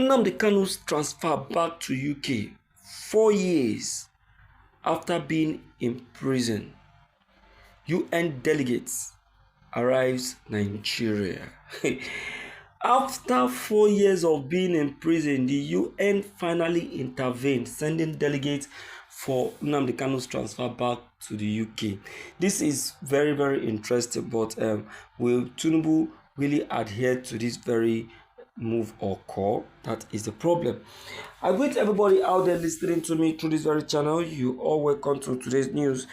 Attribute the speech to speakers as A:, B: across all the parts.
A: Nnamdi Kanu's transfer back to UK 4 years after being in prison. UN delegates arrives Nigeria. After 4 years of being in prison, the UN finally intervened, sending delegates for Nnamdi Kanu's transfer back to the UK. This is very, very interesting, but will Tinubu really adhere to this very move or call? That is the problem. I greet everybody out there listening to me through this very channel. You all welcome to today's news.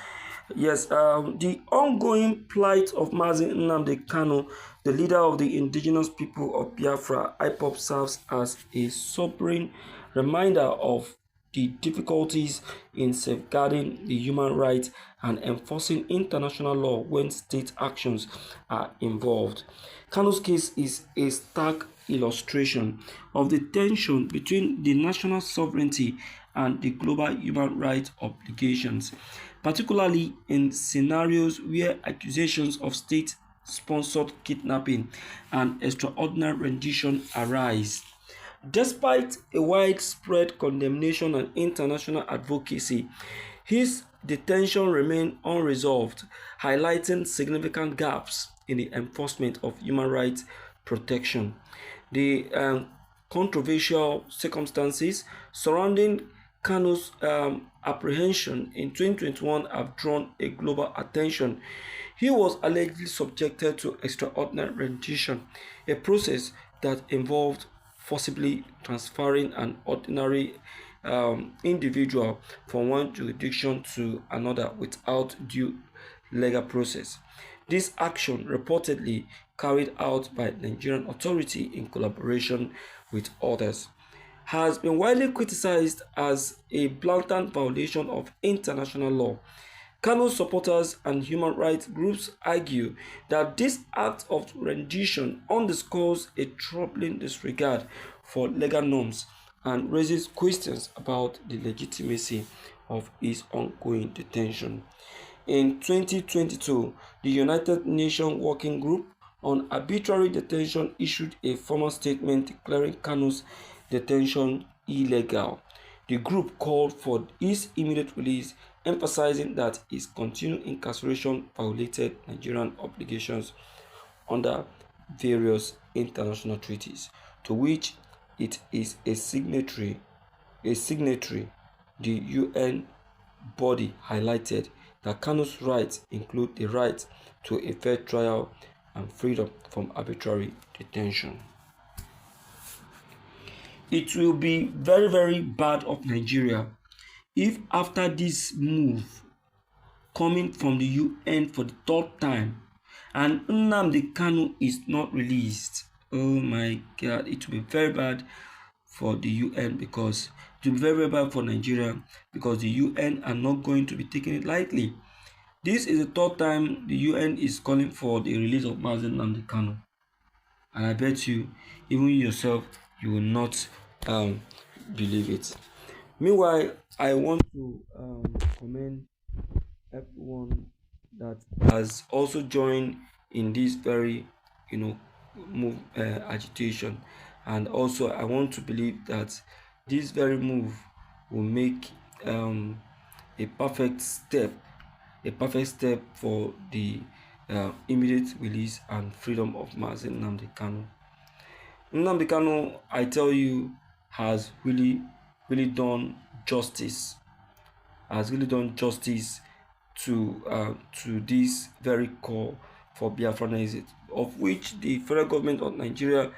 A: Yes, the ongoing plight of Mazi Nnamdi Kanu, the leader of the indigenous people of Biafra, IPOB, serves as a sobering reminder of the difficulties in safeguarding the human rights and enforcing international law when state actions are involved. Kanu's case is a stark illustration of the tension between the national sovereignty and the global human rights obligations, particularly in scenarios where accusations of state-sponsored kidnapping and extraordinary rendition arise. Despite a widespread condemnation and international advocacy, his detention remained unresolved, highlighting significant gaps in the enforcement of human rights protection. The controversial circumstances surrounding Kanu's apprehension in 2021 have drawn a global attention. He was allegedly subjected to extraordinary rendition, a process that involved forcibly transferring an ordinary individual from one jurisdiction to another without due legal process. This action, reportedly carried out by Nigerian authority in collaboration with others, has been widely criticized as a blatant violation of international law. Kanu supporters and human rights groups argue that this act of rendition underscores a troubling disregard for legal norms and raises questions about the legitimacy of his ongoing detention. In 2022, the United Nations Working Group on Arbitrary Detention issued a formal statement declaring Kanu's detention illegal. The group called for his immediate release, emphasizing that his continued incarceration violated Nigerian obligations under various international treaties to which it is a signatory. The UN body highlighted that Kanu's rights include the right to a fair trial and freedom from arbitrary detention. It will be very, very bad of Nigeria if after this move coming from the UN for the third time and Nnamdi Kanu is not released. Oh my God, it will be very bad for the UN, because it will be very, very bad for Nigeria, because the UN are not going to be taking it lightly. This is the third time the UN is calling for the release of Mazi Nnamdi Kanu, and I bet you, even yourself, you will not believe it. Meanwhile, I want to commend everyone that has also joined in this very, move agitation, and also I want to believe that this very move will make a perfect step for the immediate release and freedom of Mazi Nnamdi Kanu. Nnamdi Kanu, I tell you, has really done justice. To this very call for Biafranism, of which the federal government of Nigeria,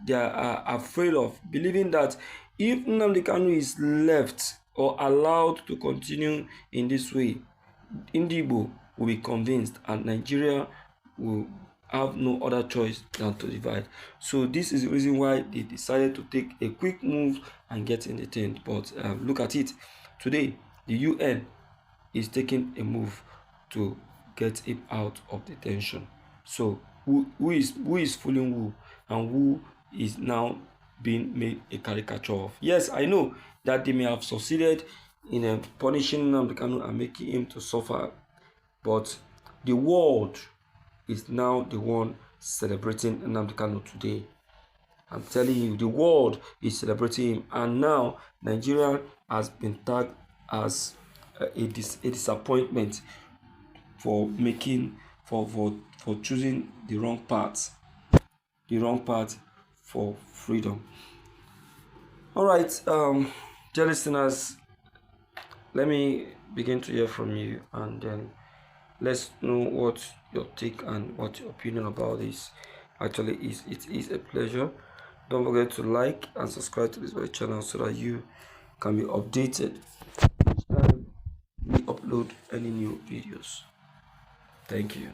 A: they are afraid of, believing that if Nnamdi Kanu is left or allowed to continue in this way, Igbo will be convinced and Nigeria will have no other choice than to divide. So this is the reason why they decided to take a quick move and get in the tent. But look at it. Today, the UN is taking a move to get him out of detention. So who is fooling who, and who is now being made a caricature of? Yes, I know that they may have succeeded in punishing Nnamdi Kanu and making him to suffer, but the world is now the one celebrating Nnamdi Kanu today. I'm telling you, the world is celebrating him, and now Nigeria has been tagged as a disappointment for choosing the wrong path, for freedom. All right, dear listeners, let me begin to hear from you, and then let's know what your take and what your opinion about this actually is. It is a pleasure. Don't forget to like and subscribe to this very channel so that you can be updated each time we upload any new videos. Thank you.